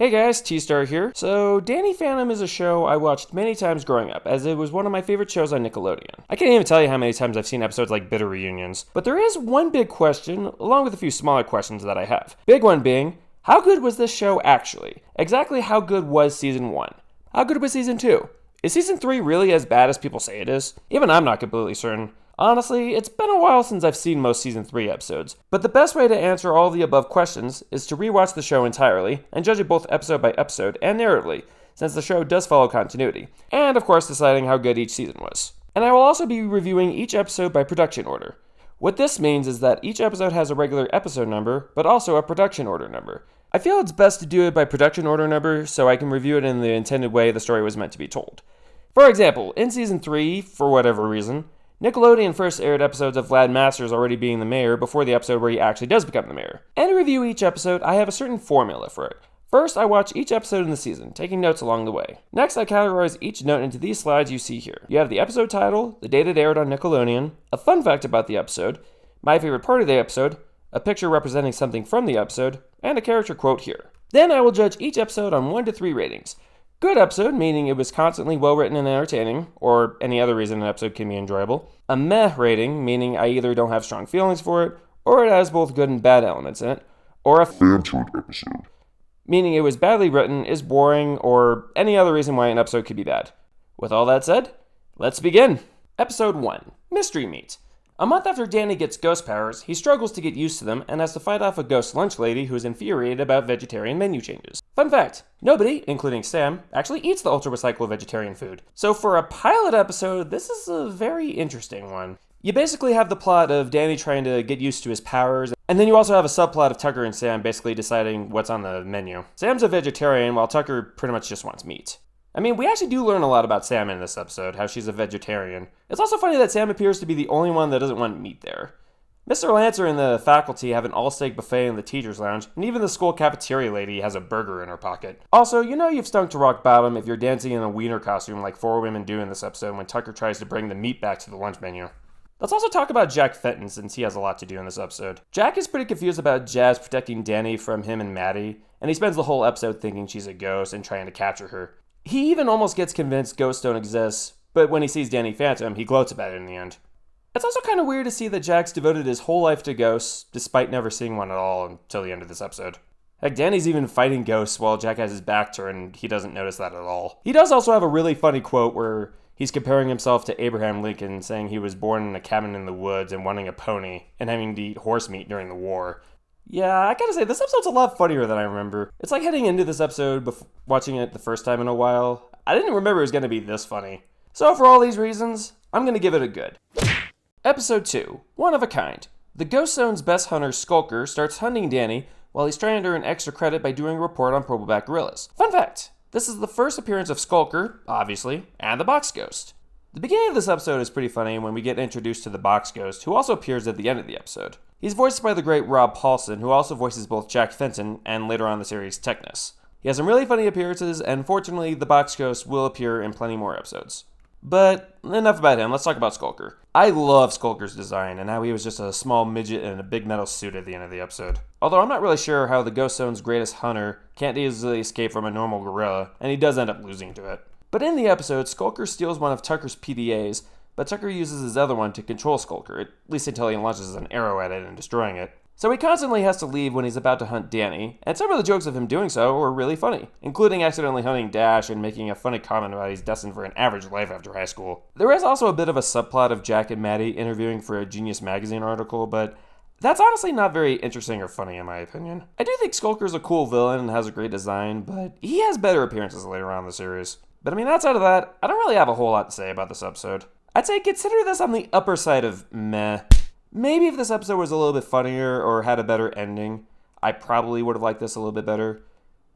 Hey guys, T-Star here. So, Danny Phantom is a show I watched many times growing up, as it was one of my favorite shows on Nickelodeon. I can't even tell you how many times I've seen episodes like Bitter Reunions, but there is one big question, along with a few smaller questions that I have. Big one being, how good was this show actually? Exactly how good was Season 1? How good was Season 2? Is Season 3 really as bad as people say it is? Even I'm not completely certain. Honestly, it's been a while since I've seen most Season 3 episodes, but the best way to answer all the above questions is to rewatch the show entirely and judge it both episode by episode and narratively, since the show does follow continuity, and of course deciding how good each season was. And I will also be reviewing each episode by production order. What this means is that each episode has a regular episode number, but also a production order number. I feel it's best to do it by production order number so I can review it in the intended way the story was meant to be told. For example, in Season 3, for whatever reason, Nickelodeon first aired episodes of Vlad Masters already being the mayor before the episode where he actually does become the mayor. And to review each episode, I have a certain formula for it. First, I watch each episode in the season, taking notes along the way. Next, I categorize each note into these slides you see here. You have the episode title, the date it aired on Nickelodeon, a fun fact about the episode, my favorite part of the episode, a picture representing something from the episode, and a character quote here. Then I will judge each episode on 1 to 3 ratings. Good episode, meaning it was constantly well-written and entertaining, or any other reason an episode can be enjoyable. A meh rating, meaning I either don't have strong feelings for it, or it has both good and bad elements in it. Or a fan-turd episode, meaning it was badly written, is boring, or any other reason why an episode could be bad. With all that said, let's begin! Episode 1, Mystery Meat. A month after Danny gets ghost powers, he struggles to get used to them and has to fight off a ghost lunch lady who is infuriated about vegetarian menu changes. Fun fact, nobody, including Sam, actually eats the ultra-recycled vegetarian food. So for a pilot episode, this is a very interesting one. You basically have the plot of Danny trying to get used to his powers, and then you also have a subplot of Tucker and Sam basically deciding what's on the menu. Sam's a vegetarian while Tucker pretty much just wants meat. I mean, we actually do learn a lot about Sam in this episode, how she's a vegetarian. It's also funny that Sam appears to be the only one that doesn't want meat there. Mr. Lancer and the faculty have an all-steak buffet in the teacher's lounge, and even the school cafeteria lady has a burger in her pocket. Also, you know you've stunk to rock bottom if you're dancing in a wiener costume like 4 women do in this episode when Tucker tries to bring the meat back to the lunch menu. Let's also talk about Jack Fenton, since he has a lot to do in this episode. Jack is pretty confused about Jazz protecting Danny from him and Maddie, and he spends the whole episode thinking she's a ghost and trying to capture her. He even almost gets convinced ghosts don't exist, but when he sees Danny Phantom, he gloats about it in the end. It's also kind of weird to see that Jack's devoted his whole life to ghosts, despite never seeing one at all until the end of this episode. Heck, Danny's even fighting ghosts while Jack has his back turned, and he doesn't notice that at all. He does also have a really funny quote where he's comparing himself to Abraham Lincoln, saying he was born in a cabin in the woods and wanting a pony, and having to eat horse meat during the war. Yeah, I gotta say, this episode's a lot funnier than I remember. It's like heading into this episode, watching it the first time in a while, I didn't remember it was gonna be this funny. So for all these reasons, I'm gonna give it a good. Episode 2, One of a Kind. The Ghost Zone's best hunter, Skulker, starts hunting Danny while he's trying to earn extra credit by doing a report on purpleback gorillas. Fun fact, this is the first appearance of Skulker, obviously, and the Box Ghost. The beginning of this episode is pretty funny when we get introduced to the Box Ghost, who also appears at the end of the episode. He's voiced by the great Rob Paulson, who also voices both Jack Fenton and later on the series Technus. He has some really funny appearances, and fortunately, the Box Ghost will appear in plenty more episodes. But enough about him, let's talk about Skulker. I love Skulker's design, and how he was just a small midget in a big metal suit at the end of the episode. Although I'm not really sure how the Ghost Zone's greatest hunter can't easily escape from a normal gorilla, and he does end up losing to it. But in the episode, Skulker steals one of Tucker's PDAs, but Tucker uses his other one to control Skulker, at least until he launches an arrow at it and destroying it. So he constantly has to leave when he's about to hunt Danny, and some of the jokes of him doing so were really funny, including accidentally hunting Dash and making a funny comment about he's destined for an average life after high school. There is also a bit of a subplot of Jack and Maddie interviewing for a Genius Magazine article, but that's honestly not very interesting or funny in my opinion. I do think Skulker's a cool villain and has a great design, but he has better appearances later on in the series. But I mean, outside of that, I don't really have a whole lot to say about this episode. I'd say consider this on the upper side of meh. Maybe if this episode was a little bit funnier or had a better ending, I probably would have liked this a little bit better.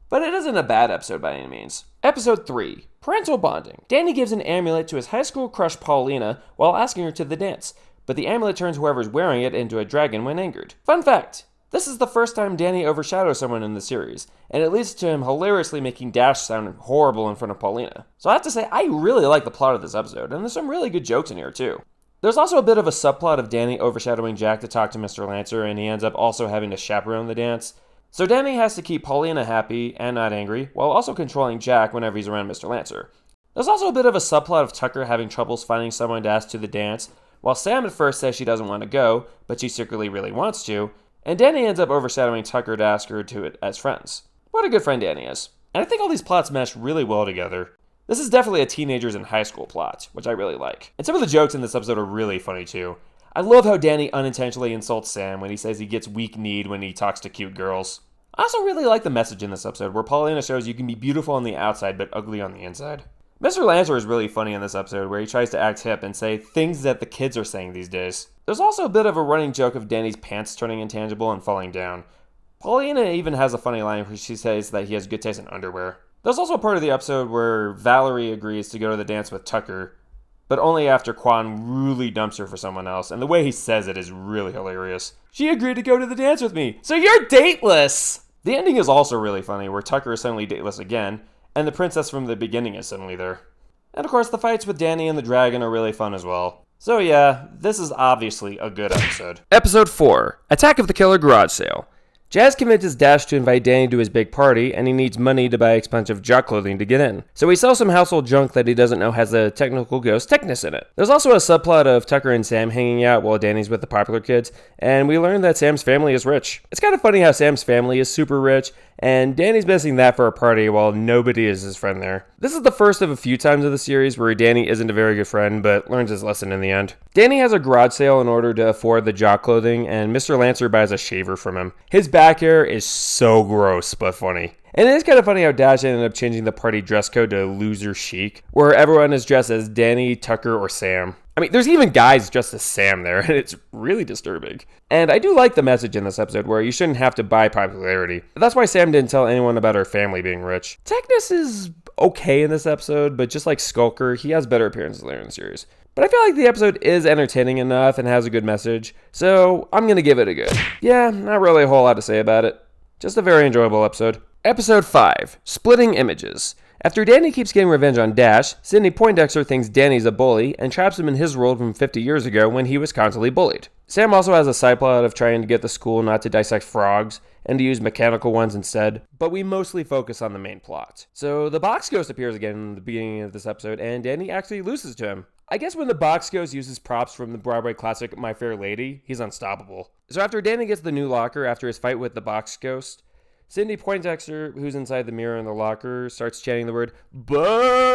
But it isn't a bad episode by any means. Episode 3, Parental Bonding. Danny gives an amulet to his high school crush Paulina while asking her to the dance, but the amulet turns whoever's wearing it into a dragon when angered. Fun fact, this is the first time Danny overshadows someone in the series, and it leads to him hilariously making Dash sound horrible in front of Paulina. So I have to say, I really like the plot of this episode, and there's some really good jokes in here too. There's also a bit of a subplot of Danny overshadowing Jack to talk to Mr. Lancer, and he ends up also having to chaperone the dance. So Danny has to keep Paulina happy and not angry, while also controlling Jack whenever he's around Mr. Lancer. There's also a bit of a subplot of Tucker having troubles finding someone to ask to the dance, while Sam at first says she doesn't want to go, but she secretly really wants to, and Danny ends up overshadowing Tucker to ask her to it as friends. What a good friend Danny is. And I think all these plots mesh really well together. This is definitely a teenagers in high school plot, which I really like. And some of the jokes in this episode are really funny too. I love how Danny unintentionally insults Sam when he says he gets weak-kneed when he talks to cute girls. I also really like the message in this episode where Paulina shows you can be beautiful on the outside but ugly on the inside. Mr. Lancer is really funny in this episode where he tries to act hip and say things that the kids are saying these days. There's also a bit of a running joke of Danny's pants turning intangible and falling down. Paulina even has a funny line where she says that he has good taste in underwear. There's also a part of the episode where Valerie agrees to go to the dance with Tucker, but only after Quan really dumps her for someone else, and the way he says it is really hilarious. She agreed to go to the dance with me, so you're dateless! The ending is also really funny, where Tucker is suddenly dateless again, and the princess from the beginning is suddenly there. And of course, the fights with Danny and the dragon are really fun as well. So yeah, this is obviously a good episode. Episode 4, Attack of the Killer Garage Sale. Jazz convinces Dash to invite Danny to his big party, and he needs money to buy a bunch of jock clothing to get in. So he sells some household junk that he doesn't know has a technical ghost techness in it. There's also a subplot of Tucker and Sam hanging out while Danny's with the popular kids, and we learn that Sam's family is rich. It's kind of funny how Sam's family is super rich, and Danny's missing that for a party while nobody is his friend there. This is the first of a few times of the series where Danny isn't a very good friend, but learns his lesson in the end. Danny has a garage sale in order to afford the jock clothing, and Mr. Lancer buys a shaver from him. His back hair is so gross, but funny. And it is kind of funny how Dash ended up changing the party dress code to loser chic, where everyone is dressed as Danny, Tucker, or Sam. I mean, there's even guys dressed as Sam there, and it's really disturbing. And I do like the message in this episode where you shouldn't have to buy popularity. That's why Sam didn't tell anyone about her family being rich. Techness is okay in this episode, but just like Skulker, he has better appearances later in the series. But I feel like the episode is entertaining enough and has a good message, so I'm gonna give it a good. Yeah, not really a whole lot to say about it. Just a very enjoyable episode. Episode 5, Splitting Images. After Danny keeps getting revenge on Dash, Sidney Poindexter thinks Danny's a bully and traps him in his world from 50 years ago when he was constantly bullied. Sam also has a side plot of trying to get the school not to dissect frogs and to use mechanical ones instead, but we mostly focus on the main plot. So the box ghost appears again in the beginning of this episode, and Danny actually loses to him. I guess when the box ghost uses props from the Broadway classic My Fair Lady, he's unstoppable. So after Danny gets the new locker after his fight with the box ghost, Sidney Poindexter, who's inside the mirror in the locker, starts chanting the word bullies.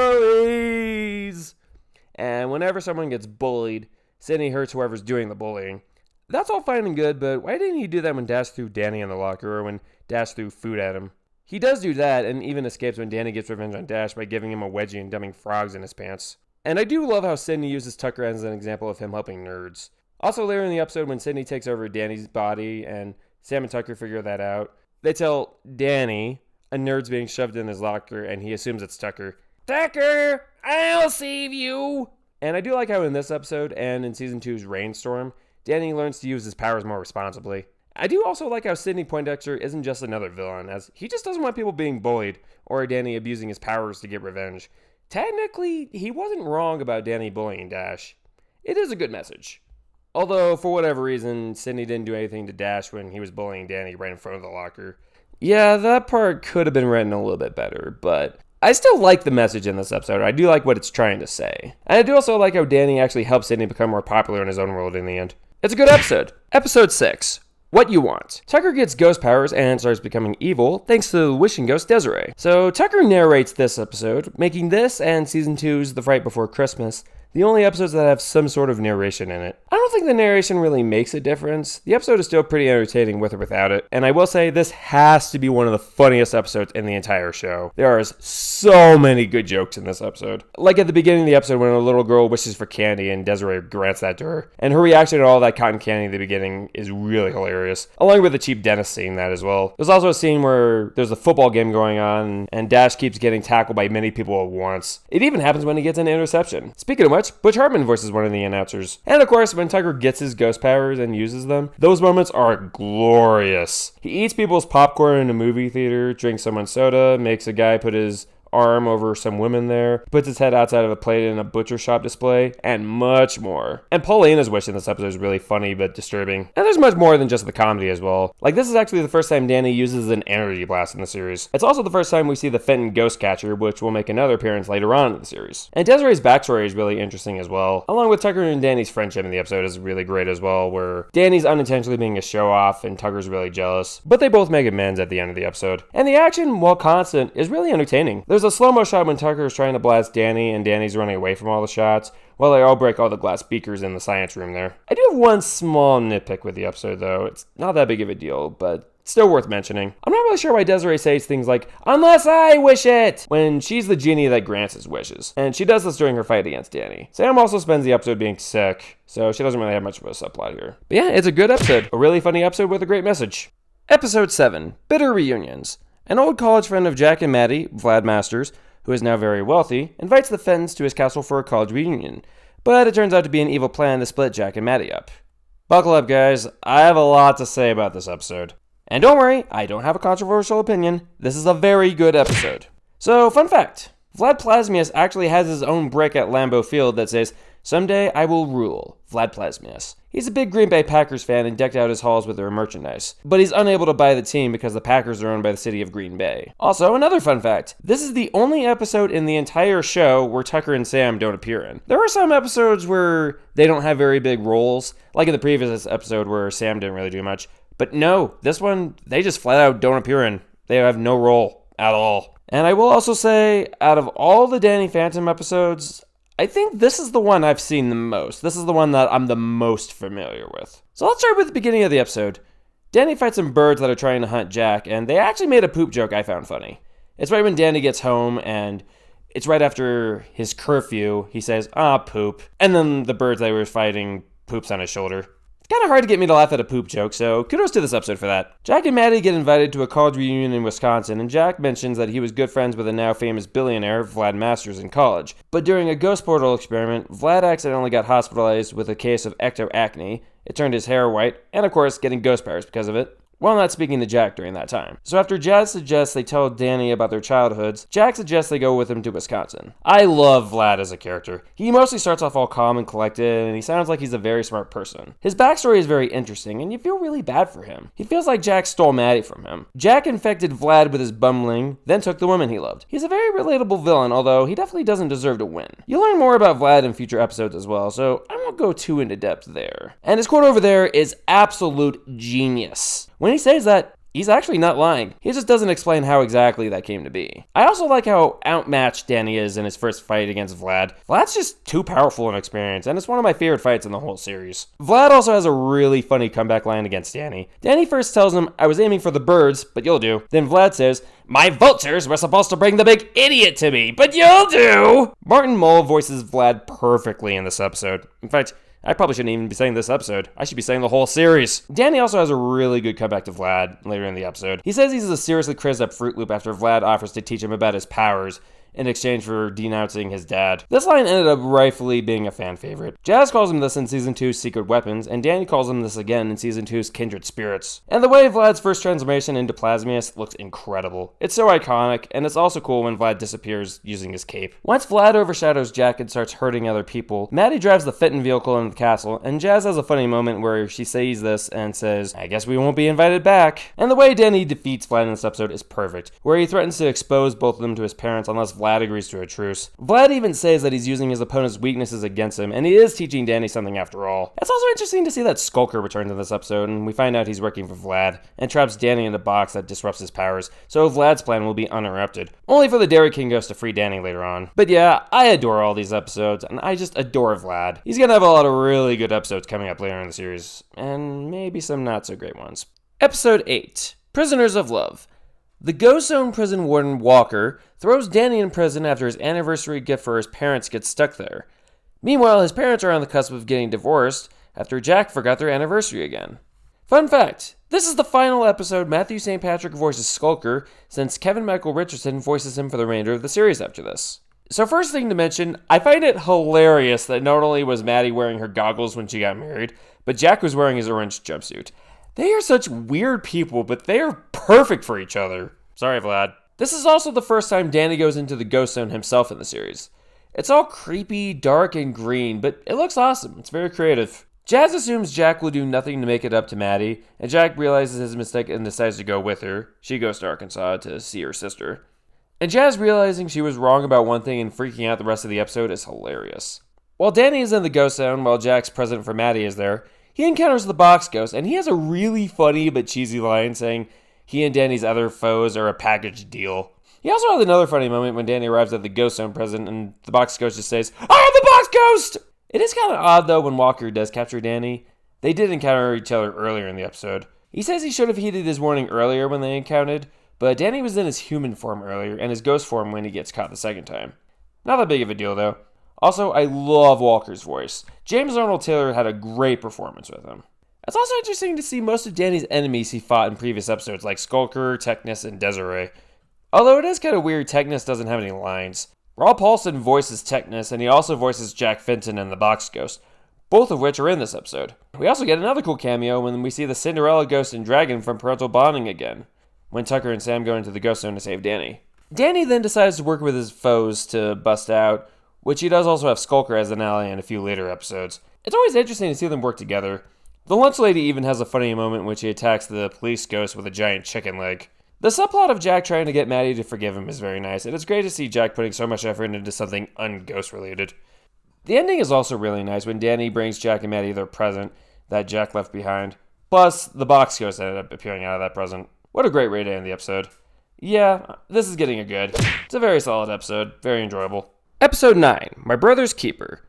And whenever someone gets bullied, Sidney hurts whoever's doing the bullying. That's all fine and good, but why didn't he do that when Dash threw Danny in the locker or when Dash threw food at him? He does do that and even escapes when Danny gets revenge on Dash by giving him a wedgie and dumping frogs in his pants. And I do love how Sidney uses Tucker as an example of him helping nerds. Also later in the episode when Sidney takes over Danny's body and Sam and Tucker figure that out, they tell Danny a nerd's being shoved in his locker and he assumes it's Tucker. Tucker, I'll save you! And I do like how in this episode and in Season 2's Rainstorm, Danny learns to use his powers more responsibly. I do also like how Sidney Poindexter isn't just another villain, as he just doesn't want people being bullied or Danny abusing his powers to get revenge. Technically, he wasn't wrong about Danny bullying Dash. It is a good message. Although, for whatever reason, Sidney didn't do anything to Dash when he was bullying Danny right in front of the locker. Yeah, that part could have been written a little bit better, but I still like the message in this episode. I do like what it's trying to say. And I do also like how Danny actually helps Sidney become more popular in his own world in the end. It's a good episode. Episode 6, What You Want. Tucker gets ghost powers and starts becoming evil thanks to the wishing ghost Desiree. So Tucker narrates this episode, making this and Season 2's The Fright Before Christmas the only episodes that have some sort of narration in it. I don't think the narration really makes a difference. The episode is still pretty entertaining with or without it, and I will say this has to be one of the funniest episodes in the entire show. There are so many good jokes in this episode. Like at the beginning of the episode when a little girl wishes for candy and Desiree grants that to her, and her reaction to all that cotton candy at the beginning is really hilarious, along with the cheap dentist scene that as well. There's also a scene where there's a football game going on, and Dash keeps getting tackled by many people at once. It even happens when he gets an interception. Speaking of which, Butch Hartman voices one of the announcers. And of course, when Tucker gets his ghost powers and uses them, those moments are glorious. He eats people's popcorn in a movie theater, drinks someone's soda, makes a guy put his arm over some women there, puts his head outside of a plate in a butcher shop display, and much more. And Paulina's wish in this episode is really funny but disturbing. And there's much more than just the comedy as well. Like, this is actually the first time Danny uses an energy blast in the series. It's also the first time we see the Fenton ghost catcher, which will make another appearance later on in the series. And Desiree's backstory is really interesting as well, along with Tucker and Danny's friendship in the episode is really great as well, where Danny's unintentionally being a show-off and Tucker's really jealous, but they both make amends at the end of the episode. And the action, while constant, is really entertaining. There's a slow-mo shot when Tucker is trying to blast Danny and Danny's running away from all the shots, while they all break all the glass beakers in the science room there. I do have one small nitpick with the episode though. It's not that big of a deal, but still worth mentioning. I'm not really sure why Desiree says things like, "Unless I wish it," when she's the genie that grants his wishes. And she does this during her fight against Danny. Sam also spends the episode being sick, so she doesn't really have much of a subplot here. But yeah, it's a good episode. A really funny episode with a great message. Episode 7, Bitter Reunions. An old college friend of Jack and Maddie, Vlad Masters, who is now very wealthy, invites the Fentons to his castle for a college reunion. But it turns out to be an evil plan to split Jack and Maddie up. Buckle up, guys. I have a lot to say about this episode. And don't worry, I don't have a controversial opinion. This is a very good episode. So, fun fact. Vlad Plasmius actually has his own brick at Lambeau Field that says, "Someday I will rule, Vlad Plasmius." He's a big Green Bay Packers fan and decked out his halls with their merchandise. But he's unable to buy the team because the Packers are owned by the city of Green Bay. Also, another fun fact. This is the only episode in the entire show where Tucker and Sam don't appear in. There are some episodes where they don't have very big roles, like in the previous episode where Sam didn't really do much. But no, this one, they just flat out don't appear in. They have no role at all. And I will also say, out of all the Danny Phantom episodes, I think this is the one I've seen the most. This is the one that I'm the most familiar with. So let's start with the beginning of the episode. Danny fights some birds that are trying to hunt Jack, and they actually made a poop joke I found funny. It's right when Danny gets home, and it's right after his curfew. He says, "Ah, poop." And then the birds they were fighting poops on his shoulder. Kind of hard to get me to laugh at a poop joke, so kudos to this episode for that. Jack and Maddie get invited to a college reunion in Wisconsin, and Jack mentions that he was good friends with a now famous billionaire, Vlad Masters, in college. But during a ghost portal experiment, Vlad accidentally got hospitalized with a case of ectoacne. It turned his hair white, and of course, getting ghost powers because of it, while not speaking to Jack during that time. So after Jazz suggests they tell Danny about their childhoods, Jack suggests they go with him to Wisconsin. I love Vlad as a character. He mostly starts off all calm and collected, and he sounds like he's a very smart person. His backstory is very interesting, and you feel really bad for him. He feels like Jack stole Maddie from him. Jack infected Vlad with his bumbling, then took the woman he loved. He's a very relatable villain, although he definitely doesn't deserve to win. You'll learn more about Vlad in future episodes as well, so I won't go too into depth there. And his quote over there is absolute genius. When he says that, he's actually not lying. He just doesn't explain how exactly that came to be. I also like how outmatched Danny is in his first fight against Vlad. Vlad's just too powerful and experienced, and it's one of my favorite fights in the whole series. Vlad also has a really funny comeback line against Danny. Danny first tells him, "I was aiming for the birds, but you'll do." Then Vlad says, "My vultures were supposed to bring the big idiot to me, but you'll do." Martin Mull voices Vlad perfectly in this episode. In fact, I probably shouldn't even be saying this episode. I should be saying the whole series. Danny also has a really good comeback to Vlad later in the episode. He says he's a seriously crazy up Fruit Loop after Vlad offers to teach him about his powers in exchange for denouncing his dad. This line ended up rightfully being a fan favorite. Jazz calls him this in Season 2's Secret Weapons, and Danny calls him this again in Season 2's Kindred Spirits. And the way Vlad's first transformation into Plasmius looks incredible. It's so iconic, and it's also cool when Vlad disappears using his cape. Once Vlad overshadows Jack and starts hurting other people, Maddie drives the Fenton vehicle into the castle, and Jazz has a funny moment where she says this and says, "I guess we won't be invited back." And the way Danny defeats Vlad in this episode is perfect, where he threatens to expose both of them to his parents unless Vlad agrees to a truce. Vlad even says that he's using his opponent's weaknesses against him, and he is teaching Danny something after all. It's also interesting to see that Skulker returns in this episode, and we find out he's working for Vlad, and traps Danny in a box that disrupts his powers, so Vlad's plan will be uninterrupted. Only for the Dairy King Ghost to free Danny later on. But yeah, I adore all these episodes, and I just adore Vlad. He's gonna have a lot of really good episodes coming up later in the series, and maybe some not so great ones. Episode 8, Prisoners of Love. The Ghost Zone prison warden, Walker, throws Danny in prison after his anniversary gift for his parents gets stuck there. Meanwhile, his parents are on the cusp of getting divorced after Jack forgot their anniversary again. Fun fact, this is the final episode Matthew St. Patrick voices Skulker, since Kevin Michael Richardson voices him for the remainder of the series after this. So first thing to mention, I find it hilarious that not only was Maddie wearing her goggles when she got married, but Jack was wearing his orange jumpsuit. They are such weird people, but they are perfect for each other. Sorry, Vlad. This is also the first time Danny goes into the ghost zone himself in the series. It's all creepy, dark, and green, but it looks awesome. It's very creative. Jazz assumes Jack will do nothing to make it up to Maddie, and Jack realizes his mistake and decides to go with her. She goes to Arkansas to see her sister. And Jazz realizing she was wrong about one thing and freaking out the rest of the episode is hilarious. While Danny is in the ghost zone, while Jack's present for Maddie is there, he encounters the box ghost, and he has a really funny but cheesy line saying he and Danny's other foes are a package deal. He also had another funny moment when Danny arrives at the ghost zone present, and the box ghost just says, "I am the box ghost!" It is kind of odd, though, when Walker does capture Danny. They did encounter each other earlier in the episode. He says he should have heeded his warning earlier when they encountered, but Danny was in his human form earlier and his ghost form when he gets caught the second time. Not that big of a deal, though. Also, I love Walker's voice. James Arnold Taylor had a great performance with him. It's also interesting to see most of Danny's enemies he fought in previous episodes, like Skulker, Technus, and Desiree. Although it is kind of weird, Technus doesn't have any lines. Rob Paulson voices Technus, and he also voices Jack Fenton and the Box Ghost, both of which are in this episode. We also get another cool cameo when we see the Cinderella Ghost and Dragon from Parental Bonding again, when Tucker and Sam go into the ghost zone to save Danny. Danny then decides to work with his foes to bust out, which he does also have Skulker as an ally in a few later episodes. It's always interesting to see them work together. The lunch lady even has a funny moment when she attacks the police ghost with a giant chicken leg. The subplot of Jack trying to get Maddie to forgive him is very nice, and it's great to see Jack putting so much effort into something un-ghost related. The ending is also really nice when Danny brings Jack and Maddie their present that Jack left behind. Plus, the box ghost ended up appearing out of that present. What a great way to end the episode. Yeah, this is getting a good. It's a very solid episode, very enjoyable. Episode 9, My Brother's Keeper.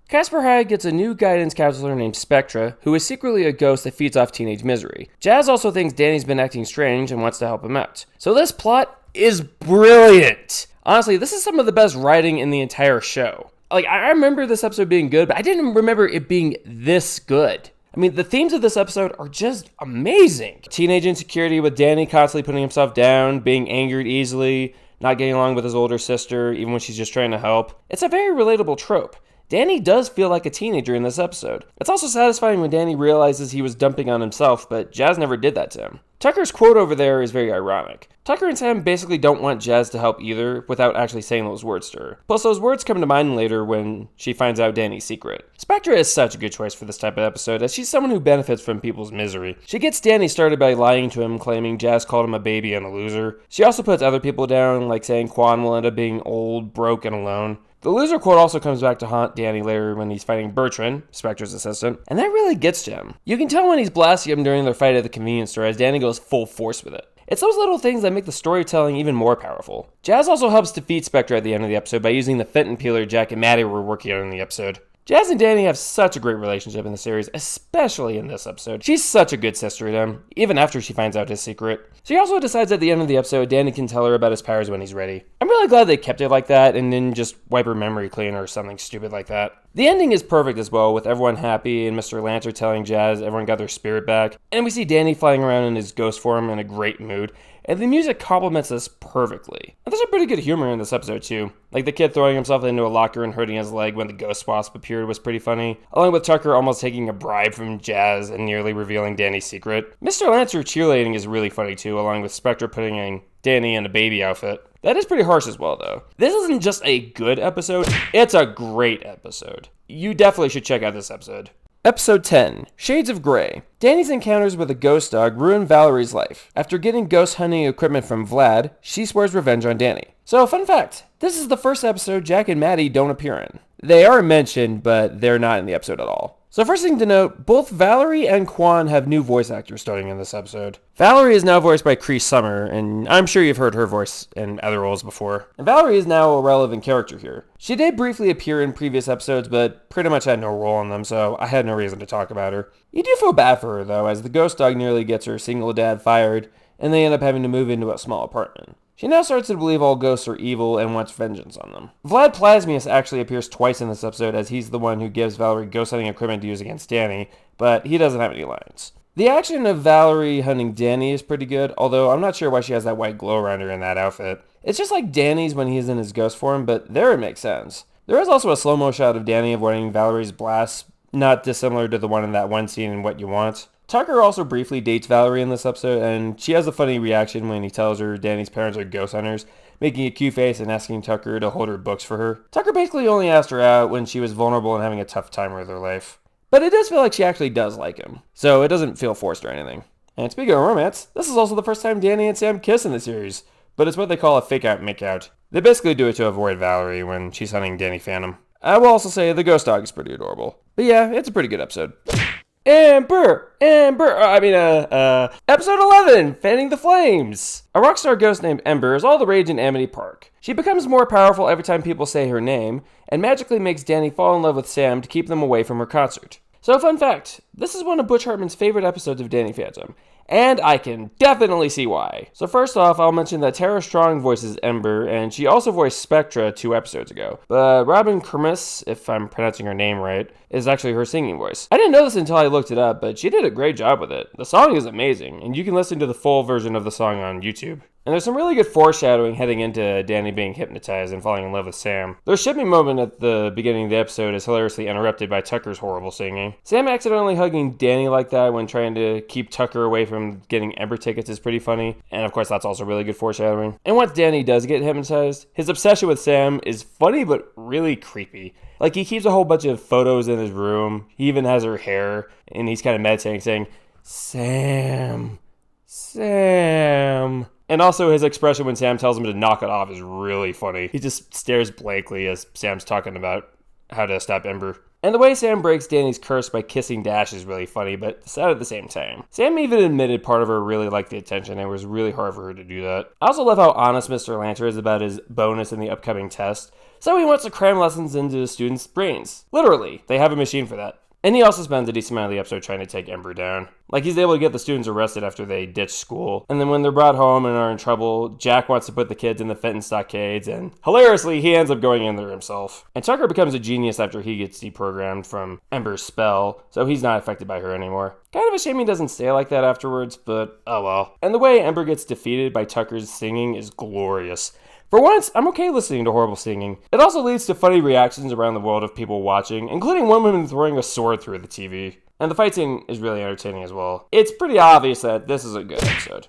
Casper Hyde gets a new guidance counselor named Spectra, who is secretly a ghost that feeds off teenage misery. Jazz also thinks Danny's been acting strange and wants to help him out. So this plot is brilliant! Honestly, this is some of the best writing in the entire show. I remember this episode being good, but I didn't remember it being this good. I mean, the themes of this episode are just amazing. Teenage insecurity with Danny constantly putting himself down, being angered easily, not getting along with his older sister, even when she's just trying to help. It's a very relatable trope. Danny does feel like a teenager in this episode. It's also satisfying when Danny realizes he was dumping on himself, but Jazz never did that to him. Tucker's quote over there is very ironic. Tucker and Sam basically don't want Jazz to help either without actually saying those words to her. Plus, those words come to mind later when she finds out Danny's secret. Spectra is such a good choice for this type of episode, as she's someone who benefits from people's misery. She gets Danny started by lying to him, claiming Jazz called him a baby and a loser. She also puts other people down, like saying Quan will end up being old, broke, and alone. The loser quote also comes back to haunt Danny later when he's fighting Bertrand, Spectra's assistant, and that really gets to him. You can tell when he's blasting him during their fight at the convenience store as Danny goes full force with it. It's those little things that make the storytelling even more powerful. Jazz also helps defeat Spectra at the end of the episode by using the fentanyl peeler Jack and Maddie were working on in the episode. Jazz and Danny have such a great relationship in the series, especially in this episode. She's such a good sister to him, even after she finds out his secret. She also decides at the end of the episode Danny can tell her about his powers when he's ready. I'm really glad they kept it like that and didn't just wipe her memory clean or something stupid like that. The ending is perfect as well, with everyone happy and Mr. Lancer telling Jazz everyone got their spirit back. And we see Danny flying around in his ghost form in a great mood. And the music complements this perfectly. And there's a pretty good humor in this episode too. Like the kid throwing himself into a locker and hurting his leg when the ghost wasp appeared was pretty funny. Along with Tucker almost taking a bribe from Jazz and nearly revealing Danny's secret. Mr. Lancer cheerleading is really funny too, along with Spectra putting Danny in a baby outfit. That is pretty harsh as well though. This isn't just a good episode, it's a great episode. You definitely should check out this episode. Episode 10, Shades of Grey. Danny's encounters with a ghost dog ruin Valerie's life. After getting ghost hunting equipment from Vlad, she swears revenge on Danny. So, fun fact, this is the first episode Jack and Maddie don't appear in. They are mentioned, but they're not in the episode at all. So first thing to note, both Valerie and Quan have new voice actors starting in this episode. Valerie is now voiced by Cree Summer, and I'm sure you've heard her voice in other roles before. And Valerie is now a relevant character here. She did briefly appear in previous episodes, but pretty much had no role in them, so I had no reason to talk about her. You do feel bad for her though, as the ghost dog nearly gets her single dad fired, and they end up having to move into a small apartment. She now starts to believe all ghosts are evil and wants vengeance on them. Vlad Plasmius actually appears twice in this episode, as he's the one who gives Valerie ghost hunting equipment to use against Danny, but he doesn't have any lines. The action of Valerie hunting Danny is pretty good, although I'm not sure why she has that white glow around her in that outfit. It's just like Danny's when he's in his ghost form, but there it makes sense. There is also a slow-mo shot of Danny avoiding Valerie's blast, not dissimilar to the one in that one scene in What You Want. Tucker also briefly dates Valerie in this episode, and she has a funny reaction when he tells her Danny's parents are ghost hunters, making a cute face and asking Tucker to hold her books for her. Tucker basically only asked her out when she was vulnerable and having a tough time with her life. But it does feel like she actually does like him, so it doesn't feel forced or anything. And speaking of romance, this is also the first time Danny and Sam kiss in the series, but it's what they call a fake-out make-out. They basically do it to avoid Valerie when she's hunting Danny Phantom. I will also say the ghost dog is pretty adorable. But yeah, it's a pretty good episode. Episode 11, Fanning the Flames. A rockstar ghost named Ember is all the rage in Amity Park. She becomes more powerful every time people say her name, and magically makes Danny fall in love with Sam to keep them away from her concert. So fun fact, this is one of Butch Hartman's favorite episodes of Danny Phantom, and I can definitely see why. So first off, I'll mention that Tara Strong voices Ember, and she also voiced Spectra 2 episodes ago. But Robin Kermis, if I'm pronouncing her name right, is actually her singing voice. I didn't know this until I looked it up, but she did a great job with it. The song is amazing, and you can listen to the full version of the song on YouTube. And there's some really good foreshadowing heading into Danny being hypnotized and falling in love with Sam. Their shipping moment at the beginning of the episode is hilariously interrupted by Tucker's horrible singing. Sam accidentally hugging Danny like that when trying to keep Tucker away from getting Ember tickets is pretty funny. And of course, that's also really good foreshadowing. And once Danny does get hypnotized, his obsession with Sam is funny but really creepy. Like, he keeps a whole bunch of photos in his room. He even has her hair, and he's kind of meditating, saying, Sam. And also his expression when Sam tells him to knock it off is really funny. He just stares blankly as Sam's talking about how to stop Ember. And the way Sam breaks Danny's curse by kissing Dash is really funny, but sad at the same time. Sam even admitted part of her really liked the attention, and it was really hard for her to do that. I also love how honest Mr. Lanter is about his bonus in the upcoming test. So he wants to cram lessons into the students' brains. Literally, they have a machine for that. And he also spends a decent amount of the episode trying to take Ember down. Like, he's able to get the students arrested after they ditch school. And then when they're brought home and are in trouble, Jack wants to put the kids in the Fenton stockades, and hilariously, he ends up going in there himself. And Tucker becomes a genius after he gets deprogrammed from Ember's spell, so he's not affected by her anymore. Kind of a shame he doesn't stay like that afterwards, but oh well. And the way Ember gets defeated by Tucker's singing is glorious. For once, I'm okay listening to horrible singing. It also leads to funny reactions around the world of people watching, including one woman throwing a sword through the TV. And the fight scene is really entertaining as well. It's pretty obvious that this is a good episode.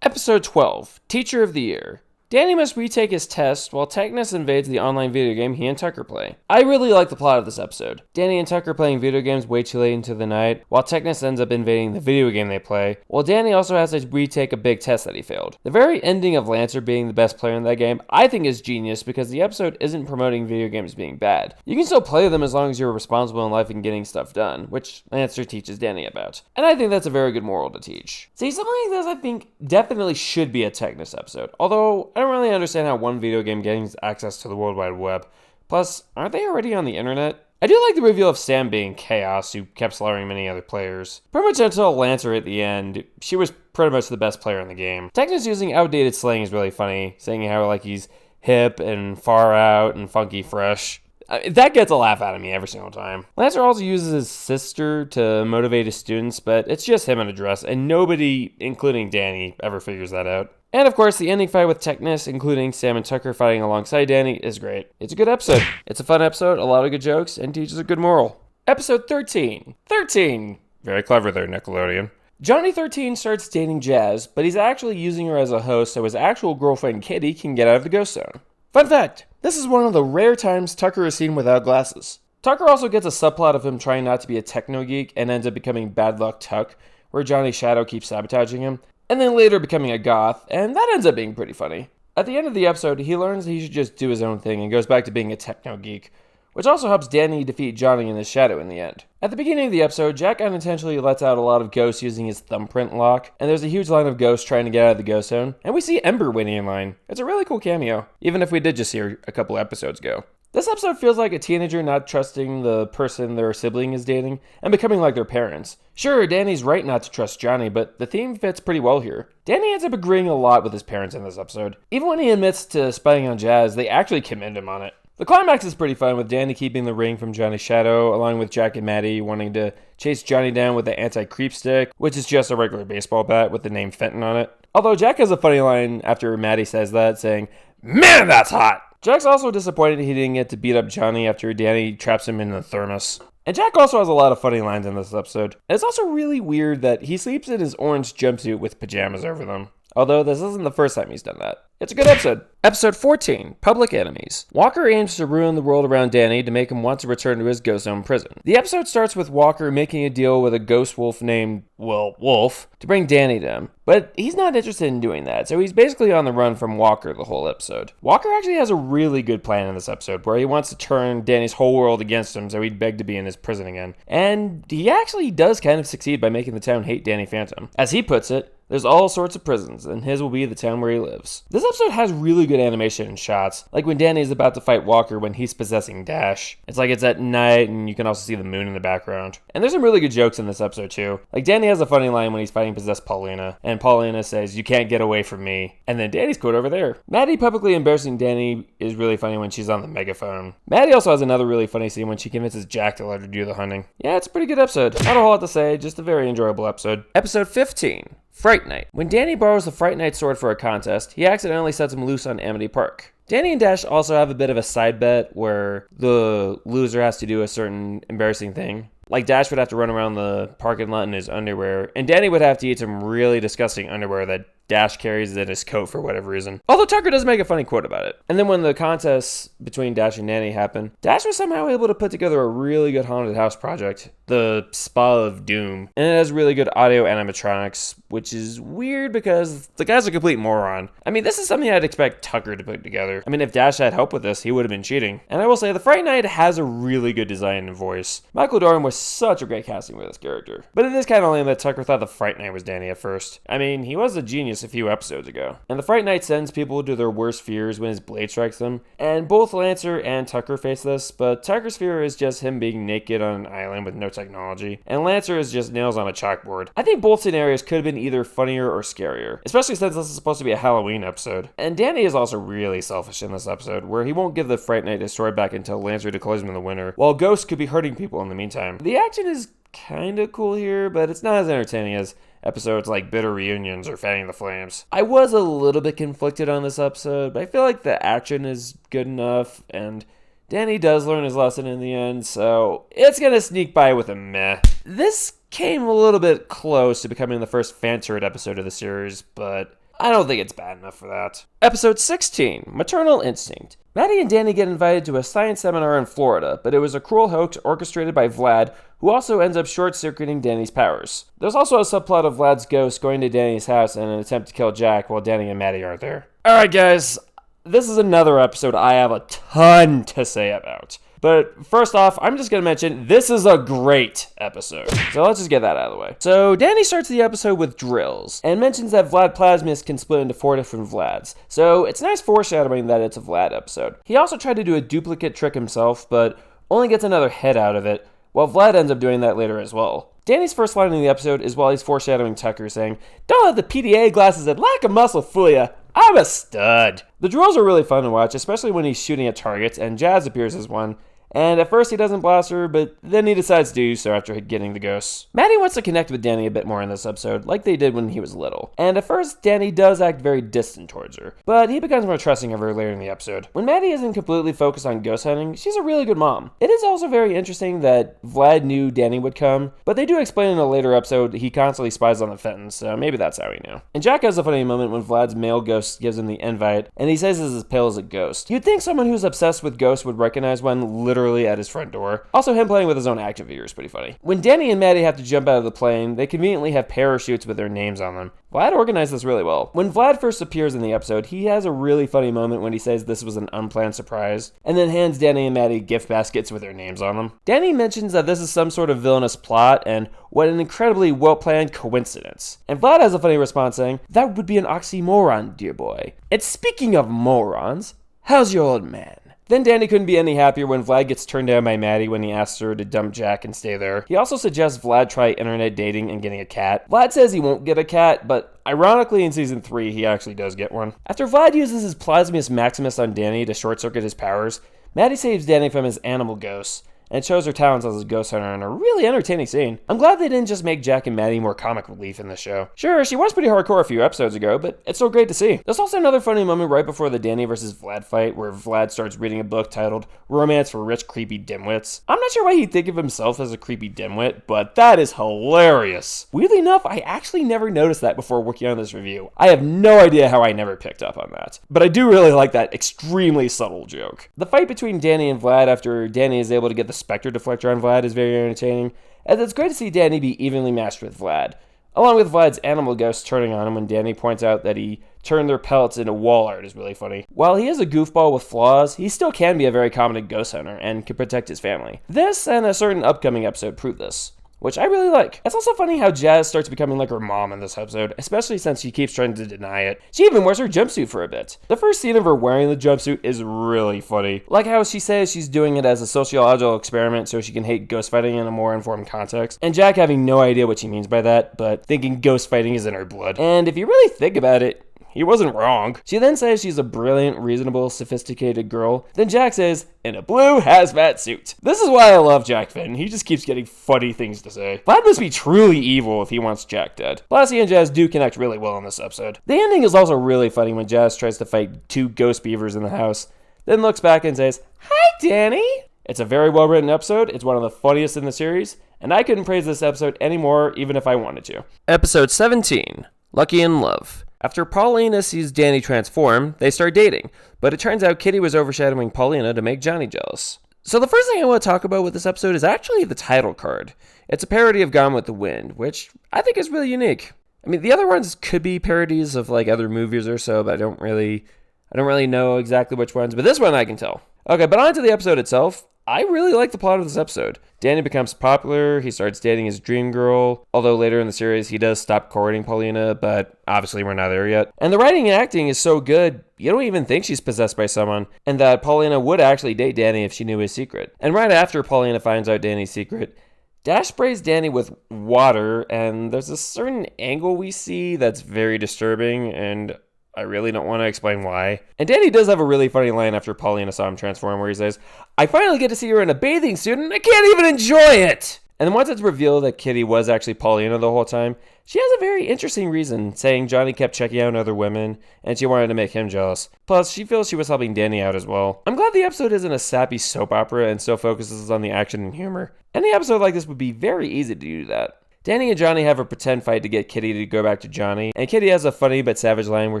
Episode 12, Teacher of the Year. Danny must retake his test while Technus invades the online video game he and Tucker play. I really like the plot of this episode. Danny and Tucker playing video games way too late into the night, while Technus ends up invading the video game they play, while Danny also has to retake a big test that he failed. The very ending of Lancer being the best player in that game, I think is genius because the episode isn't promoting video games being bad. You can still play them as long as you're responsible in life and getting stuff done, which Lancer teaches Danny about. And I think that's a very good moral to teach. See, something like this I think definitely should be a Technus episode, although I don't really understand how one video game gains access to the World Wide Web. Plus, aren't they already on the internet? I do like the reveal of Sam being Chaos, who kept slaughtering many other players. Pretty much until Lancer at the end, she was pretty much the best player in the game. Technus using outdated slang is really funny, saying how like he's hip and far out and funky fresh. That gets a laugh out of me every single time. Lancer also uses his sister to motivate his students, but it's just him in a dress, and nobody, including Danny, ever figures that out. And of course, the ending fight with Technus, including Sam and Tucker fighting alongside Danny, is great. It's a good episode. It's a fun episode, a lot of good jokes, and teaches a good moral. Episode 13. 13! Very clever there, Nickelodeon. Johnny 13 starts dating Jazz, but he's actually using her as a host so his actual girlfriend Kitty can get out of the ghost zone. Fun fact, this is one of the rare times Tucker is seen without glasses. Tucker also gets a subplot of him trying not to be a techno geek and ends up becoming Bad Luck Tuck, where Johnny's shadow keeps sabotaging him, and then later becoming a goth, and that ends up being pretty funny. At the end of the episode, he learns he should just do his own thing and goes back to being a techno geek, which also helps Danny defeat Johnny and his shadow in the end. At the beginning of the episode, Jack unintentionally lets out a lot of ghosts using his thumbprint lock, and there's a huge line of ghosts trying to get out of the ghost zone, and we see Ember waiting in line. It's a really cool cameo, even if we did just see her a couple episodes ago. This episode feels like a teenager not trusting the person their sibling is dating and becoming like their parents. Sure, Danny's right not to trust Johnny, but the theme fits pretty well here. Danny ends up agreeing a lot with his parents in this episode. Even when he admits to spying on Jazz, they actually commend him on it. The climax is pretty fun, with Danny keeping the ring from Johnny's shadow, along with Jack and Maddie wanting to chase Johnny down with the anti-creep stick, which is just a regular baseball bat with the name Fenton on it. Although Jack has a funny line after Maddie says that, saying, "Man, that's hot!" Jack's also disappointed he didn't get to beat up Johnny after Danny traps him in the thermos. And Jack also has a lot of funny lines in this episode. And it's also really weird that he sleeps in his orange jumpsuit with pajamas over them. Although this isn't the first time he's done that. It's a good episode. Episode 14, Public Enemies. Walker aims to ruin the world around Danny to make him want to return to his ghost zone prison. The episode starts with Walker making a deal with a ghost wolf named, Wolf, to bring Danny to him. But he's not interested in doing that, so he's basically on the run from Walker the whole episode. Walker actually has a really good plan in this episode where he wants to turn Danny's whole world against him so he'd beg to be in his prison again. And he actually does kind of succeed by making the town hate Danny Phantom. As he puts it, there's all sorts of prisons, and his will be the town where he lives. This episode has really good animation and shots, like when Danny is about to fight Walker when he's possessing Dash. It's like it's at night, and you can also see the moon in the background. And there's some really good jokes in this episode, too. Like, Danny has a funny line when he's fighting possessed Paulina, and Paulina says, "You can't get away from me." And then Danny's quote over there. Maddie publicly embarrassing Danny is really funny when she's on the megaphone. Maddie also has another really funny scene when she convinces Jack to let her do the hunting. Yeah, it's a pretty good episode. Not a whole lot to say, just a very enjoyable episode. Episode 15. Fright Night. When Danny borrows the Fright Night sword for a contest, he accidentally sets him loose on Amity Park. Danny and Dash also have a bit of a side bet where the loser has to do a certain embarrassing thing. Like Dash would have to run around the parking lot in his underwear, and Danny would have to eat some really disgusting underwear that Dash carries in his coat for whatever reason. Although Tucker does make a funny quote about it. And then when the contests between Dash and Danny happen, Dash was somehow able to put together a really good haunted house project, the Spa of Doom. And it has really good audio animatronics, which is weird because the guy's a complete moron. I mean, this is something I'd expect Tucker to put together. I mean, if Dash had help with this, he would have been cheating. And I will say, the Fright Night has a really good design and voice. Michael Dorn was such a great casting with this character. But it is kind of lame that Tucker thought the Fright Night was Danny at first. I mean, he was a genius a few episodes ago. And the Fright Night sends people to their worst fears when his blade strikes them. And both Lancer and Tucker face this, but Tucker's fear is just him being naked on an island with no technology. And Lancer is just nails on a chalkboard. I think both scenarios could have been either funnier or scarier, especially since this is supposed to be a Halloween episode. And Danny is also really selfish in this episode, where he won't give the Fright Night his sword back until Lancer declares him the winner, while Ghost could be hurting people in the meantime. The action is kinda cool here, but it's not as entertaining as episodes like Bitter Reunions or Fanning the Flames. I was a little bit conflicted on this episode, but I feel like the action is good enough, and Danny does learn his lesson in the end, so it's gonna sneak by with a meh. This came a little bit close to becoming the first fan-turret episode of the series, but I don't think it's bad enough for that. Episode 16, Maternal Instinct. Maddie and Danny get invited to a science seminar in Florida, but it was a cruel hoax orchestrated by Vlad, who also ends up short-circuiting Danny's powers. There's also a subplot of Vlad's ghost going to Danny's house in an attempt to kill Jack while Danny and Maddie aren't there. Alright guys, this is another episode I have a ton to say about. But first off, I'm just going to mention, this is a great episode. So let's just get that out of the way. So Danny starts the episode with drills, and mentions that Vlad Plasmus can split into 4 different Vlads. So it's nice foreshadowing that it's a Vlad episode. He also tried to do a duplicate trick himself, but only gets another head out of it, while Vlad ends up doing that later as well. Danny's first line in the episode is while he's foreshadowing Tucker, saying, "Don't let the PDA glasses and lack of muscle fool ya. I'm a stud." The drills are really fun to watch, especially when he's shooting at targets, and Jazz appears as one. And at first he doesn't blast her, but then he decides to do so after getting the ghosts. Maddie wants to connect with Danny a bit more in this episode, like they did when he was little. And at first, Danny does act very distant towards her, but he becomes more trusting of her later in the episode. When Maddie isn't completely focused on ghost hunting, she's a really good mom. It is also very interesting that Vlad knew Danny would come, but they do explain in a later episode he constantly spies on the Fentons, so maybe that's how he knew. And Jack has a funny moment when Vlad's male ghost gives him the invite, and he says he's as pale as a ghost. You'd think someone who's obsessed with ghosts would recognize one literally at his front door. Also, him playing with his own action figure is pretty funny. When Danny and Maddie have to jump out of the plane, they conveniently have parachutes with their names on them. Vlad organized this really well. When Vlad first appears in the episode, he has a really funny moment when he says this was an unplanned surprise, and then hands Danny and Maddie gift baskets with their names on them. Danny mentions that this is some sort of villainous plot, and what an incredibly well-planned coincidence. And Vlad has a funny response saying, "That would be an oxymoron, dear boy. And speaking of morons, how's your old man?" Then Danny couldn't be any happier when Vlad gets turned down by Maddie when he asks her to dump Jack and stay there. He also suggests Vlad try internet dating and getting a cat. Vlad says he won't get a cat, but ironically in season 3 he actually does get one. After Vlad uses his Plasmus Maximus on Danny to short-circuit his powers, Maddie saves Danny from his animal ghosts. and shows her talents as a ghost hunter in a really entertaining scene. I'm glad they didn't just make Jack and Maddie more comic relief in this show. Sure, she was pretty hardcore a few episodes ago, but it's still great to see. There's also another funny moment right before the Danny versus Vlad fight, where Vlad starts reading a book titled Romance for Rich Creepy Dimwits. I'm not sure why he'd think of himself as a creepy dimwit, but that is hilarious. Weirdly enough, I actually never noticed that before working on this review. I have no idea how I never picked up on that, but I do really like that extremely subtle joke. The fight between Danny and Vlad after Danny is able to get the Spectre Deflector on Vlad is very entertaining, and it's great to see Danny be evenly matched with Vlad, along with Vlad's animal ghost turning on him when Danny points out that he turned their pellets into wall art is really funny. While he is a goofball with flaws, he still can be a very competent ghost hunter and can protect his family. This and a certain upcoming episode prove this, which I really like. It's also funny how Jazz starts becoming like her mom in this episode, especially since she keeps trying to deny it. She even wears her jumpsuit for a bit. The first scene of her wearing the jumpsuit is really funny. Like how she says she's doing it as a sociological experiment so she can hate ghost fighting in a more informed context, and Jack having no idea what she means by that, but thinking ghost fighting is in her blood. And if you really think about it, he wasn't wrong. She then says she's a brilliant, reasonable, sophisticated girl. Then Jack says, in a blue hazmat suit. This is why I love Jack Finn. He just keeps getting funny things to say. Vlad must be truly evil if he wants Jack dead. Lassie and Jazz do connect really well in this episode. The ending is also really funny when Jazz tries to fight two ghost beavers in the house, then looks back and says, "Hi, Danny." It's a very well written episode. It's one of the funniest in the series, and I couldn't praise this episode anymore even if I wanted to. Episode 17, Lucky in Love. After Paulina sees Danny transform, they start dating, but it turns out Kitty was overshadowing Paulina to make Johnny jealous. So the first thing I want to talk about with this episode is actually the title card. It's a parody of Gone with the Wind, which I think is really unique. I mean, the other ones could be parodies of like other movies or so, but I don't really know exactly which ones, but this one I can tell. Okay, but on to the episode itself. I really like the plot of this episode. Danny becomes popular, he starts dating his dream girl, although later in the series he does stop courting Paulina, but obviously we're not there yet. And the writing and acting is so good, you don't even think she's possessed by someone, and that Paulina would actually date Danny if she knew his secret. And right after Paulina finds out Danny's secret, Dash sprays Danny with water, and there's a certain angle we see that's very disturbing, and I really don't want to explain why. And Danny does have a really funny line after Paulina saw him transform where he says, "I finally get to see her in a bathing suit and I can't even enjoy it!" And then once it's revealed that Kitty was actually Paulina the whole time, she has a very interesting reason, saying Johnny kept checking out other women and she wanted to make him jealous. Plus, she feels she was helping Danny out as well. I'm glad the episode isn't a sappy soap opera and still focuses on the action and humor. Any episode like this would be very easy to do that. Danny and Johnny have a pretend fight to get Kitty to go back to Johnny, and Kitty has a funny but savage line where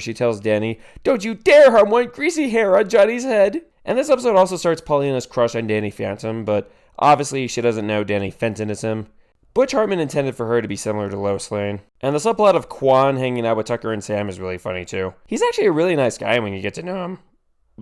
she tells Danny, "Don't you dare harm one greasy hair on Johnny's head!" And this episode also starts Paulina's crush on Danny Phantom, but obviously she doesn't know Danny Fenton is him. Butch Hartman intended for her to be similar to Lois Lane. And the subplot of Quan hanging out with Tucker and Sam is really funny too. He's actually a really nice guy when you get to know him.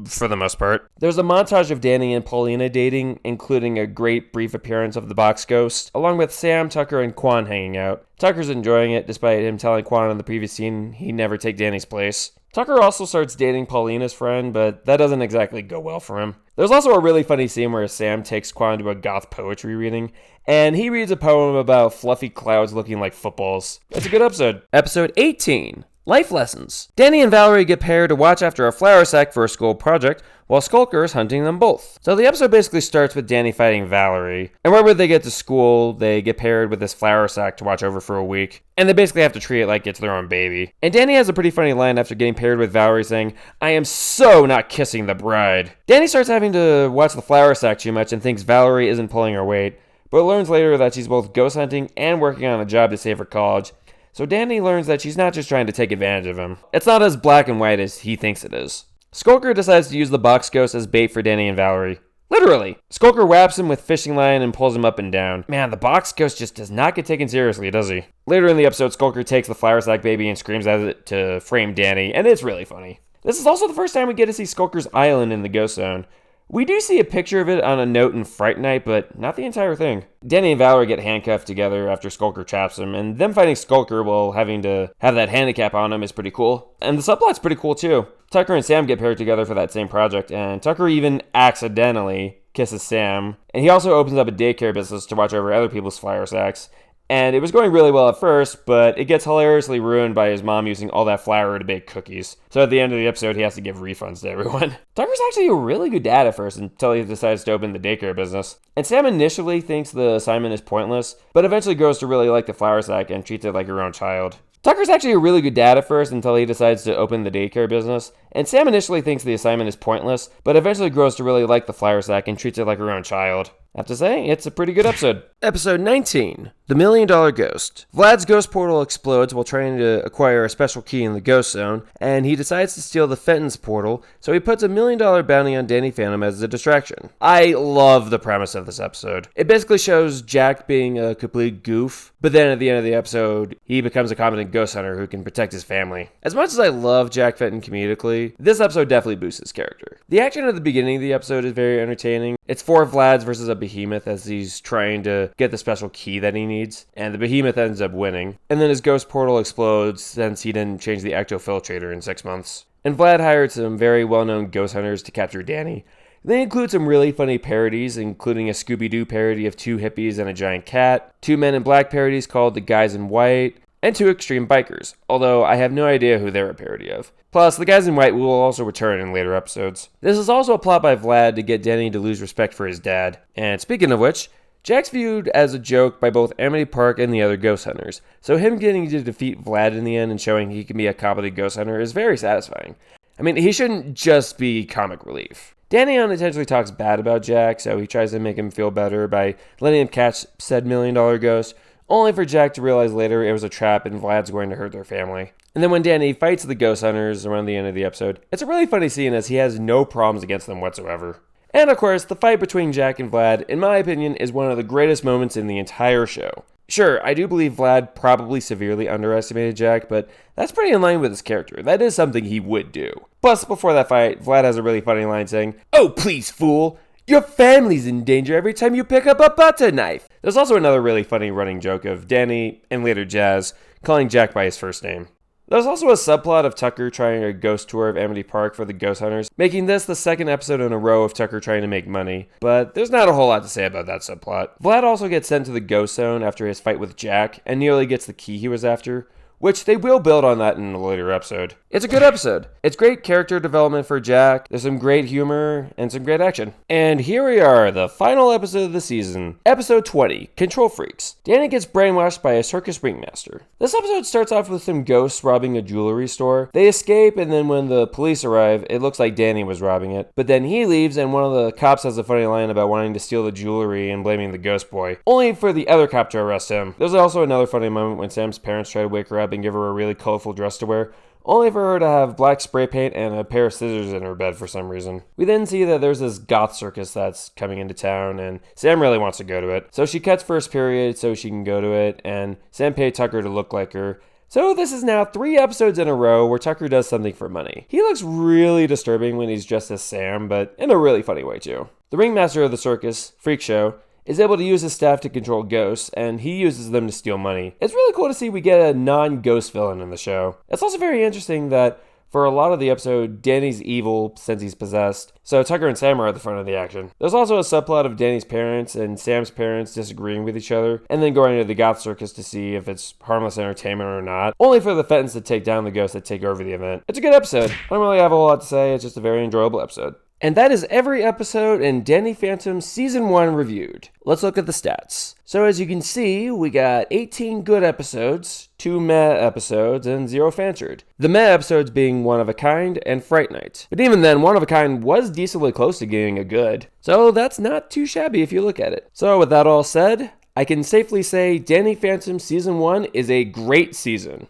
For the most part. There's a montage of Danny and Paulina dating, including a great brief appearance of the box ghost, along with Sam, Tucker, and Quan hanging out. Tucker's enjoying it, despite him telling Quan in the previous scene he'd never take Danny's place. Tucker also starts dating Paulina's friend, but that doesn't exactly go well for him. There's also a really funny scene where Sam takes Quan to a goth poetry reading, and he reads a poem about fluffy clouds looking like footballs. It's a good episode. Episode 18. Life lessons. Danny and Valerie get paired to watch after a flour sack for a school project, while Skulker is hunting them both. So the episode basically starts with Danny fighting Valerie, and whenever they get to school, they get paired with this flour sack to watch over for a week, and they basically have to treat it like it's their own baby. And Danny has a pretty funny line after getting paired with Valerie saying, "I am so not kissing the bride." Danny starts having to watch the flour sack too much and thinks Valerie isn't pulling her weight, but learns later that she's both ghost hunting and working on a job to save her college. So Danny learns that she's not just trying to take advantage of him. It's not as black and white as he thinks it is. Skulker decides to use the box ghost as bait for Danny and Valerie. Literally. Skulker whaps him with fishing line and pulls him up and down. Man, the box ghost just does not get taken seriously, does he? Later in the episode, Skulker takes the flour sack baby and screams at it to frame Danny, and it's really funny. This is also the first time we get to see Skulker's island in the ghost zone. We do see a picture of it on a note in Fright Night, but not the entire thing. Danny and Valerie get handcuffed together after Skulker traps him, and them fighting Skulker while having to have that handicap on him is pretty cool. And the subplot's pretty cool too. Tucker and Sam get paired together for that same project, and Tucker even accidentally kisses Sam. And he also opens up a daycare business to watch over other people's flour sacks. And it was going really well at first, but it gets hilariously ruined by his mom using all that flour to bake cookies. So at the end of the episode, he has to give refunds to everyone. Tucker's actually a really good dad at first until he decides to open the daycare business. And Sam initially thinks the assignment is pointless, but eventually grows to really like the flour sack and treats it like her own child. Tucker's actually a really good dad at first until he decides to open the daycare business, and Sam initially thinks the assignment is pointless, but eventually grows to really like the flour sack and treats it like her own child. I have to say, it's a pretty good episode. Episode 19, The $1 Million Ghost. Vlad's ghost portal explodes while trying to acquire a special key in the ghost zone, and he decides to steal the Fenton's portal, so he puts $1 million bounty on Danny Phantom as a distraction. I love the premise of this episode. It basically shows Jack being a complete goof, but then at the end of the episode, he becomes a competent ghost hunter who can protect his family. As much as I love Jack Fenton comedically, this episode definitely boosts his character. The action at the beginning of the episode is very entertaining. It's 4 Vlads versus a behemoth as he's trying to get the special key that he needs, and the behemoth ends up winning. And then his ghost portal explodes since he didn't change the ectofiltrator in 6 months. And Vlad hired some very well-known ghost hunters to capture Danny. They include some really funny parodies, including a Scooby-Doo parody of 2 hippies and a giant cat, 2 Men in Black parodies called The Guys in White, and 2 extreme bikers, although I have no idea who they're a parody of. Plus, the Guys in White will also return in later episodes. This is also a plot by Vlad to get Danny to lose respect for his dad. And speaking of which, Jack's viewed as a joke by both Amity Park and the other ghost hunters, so him getting to defeat Vlad in the end and showing he can be a competent ghost hunter is very satisfying. I mean, he shouldn't just be comic relief. Danny unintentionally talks bad about Jack, so he tries to make him feel better by letting him catch said $1 million ghost, only for Jack to realize later it was a trap and Vlad's going to hurt their family. And then when Danny fights the ghost hunters around the end of the episode, it's a really funny scene as he has no problems against them whatsoever. And of course, the fight between Jack and Vlad, in my opinion, is one of the greatest moments in the entire show. Sure, I do believe Vlad probably severely underestimated Jack, but that's pretty in line with his character. That is something he would do. Plus, before that fight, Vlad has a really funny line saying, "Oh, please, fool! Your family's in danger every time you pick up a butter knife." There's also another really funny running joke of Danny, and later Jazz, calling Jack by his first name. There's also a subplot of Tucker trying a ghost tour of Amity Park for the ghost hunters, making this the second episode in a row of Tucker trying to make money, but there's not a whole lot to say about that subplot. Vlad also gets sent to the ghost zone after his fight with Jack, and nearly gets the key he was after, which they will build on that in a later episode. It's a good episode. It's great character development for Jack, there's some great humor, and some great action. And here we are, the final episode of the season. Episode 20, Control Freaks. Danny gets brainwashed by a circus ringmaster. This episode starts off with some ghosts robbing a jewelry store. They escape, and then when the police arrive, it looks like Danny was robbing it. But then he leaves, and one of the cops has a funny line about wanting to steal the jewelry and blaming the ghost boy, only for the other cop to arrest him. There's also another funny moment when Sam's parents try to wake her up and give her a really colorful dress to wear, only for her to have black spray paint and a pair of scissors in her bed for some reason. We then see that there's this goth circus that's coming into town, and Sam really wants to go to it. So she cuts first period so she can go to it, and Sam paid Tucker to look like her. So this is now 3 episodes in a row where Tucker does something for money. He looks really disturbing when he's dressed as Sam, but in a really funny way too. The ringmaster of the circus, freak show, is able to use his staff to control ghosts, and he uses them to steal money. It's really cool to see we get a non-ghost villain in the show. It's also very interesting that for a lot of the episode, Danny's evil since he's possessed, so Tucker and Sam are at the front of the action. There's also a subplot of Danny's parents and Sam's parents disagreeing with each other, and then going to the goth circus to see if it's harmless entertainment or not, only for the Fentons to take down the ghosts that take over the event. It's a good episode. I don't really have a whole lot to say, it's just a very enjoyable episode. And that is every episode in Danny Phantom Season 1 reviewed. Let's look at the stats. So as you can see, we got 18 good episodes, 2 meh episodes, and 0 fanshered. The meh episodes being One of a Kind and Fright Night. But even then, One of a Kind was decently close to getting a good. So that's not too shabby if you look at it. So with that all said, I can safely say Danny Phantom Season 1 is a great season.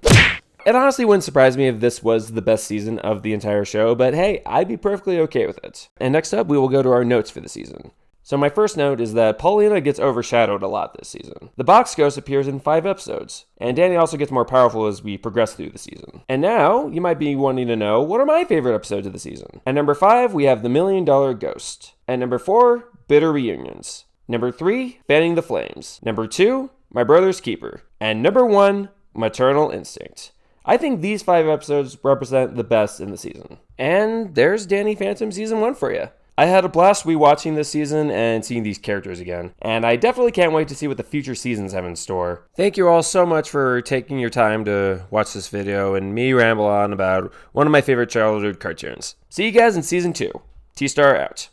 It honestly wouldn't surprise me if this was the best season of the entire show, but hey, I'd be perfectly okay with it. And next up, we will go to our notes for the season. So my first note is that Paulina gets overshadowed a lot this season. The box ghost appears in 5 episodes, and Danny also gets more powerful as we progress through the season. And now, you might be wanting to know, what are my favorite episodes of the season? At number 5, we have The $1 Million Ghost. At number 4, Bitter Reunions. Number 3, Fanning the Flames. Number 2, My Brother's Keeper. And number 1, Maternal Instinct. I think these 5 episodes represent the best in the season. And there's Danny Phantom Season 1 for you. I had a blast rewatching this season and seeing these characters again, and I definitely can't wait to see what the future seasons have in store. Thank you all so much for taking your time to watch this video and me ramble on about one of my favorite childhood cartoons. See you guys in Season 2. T-Star out.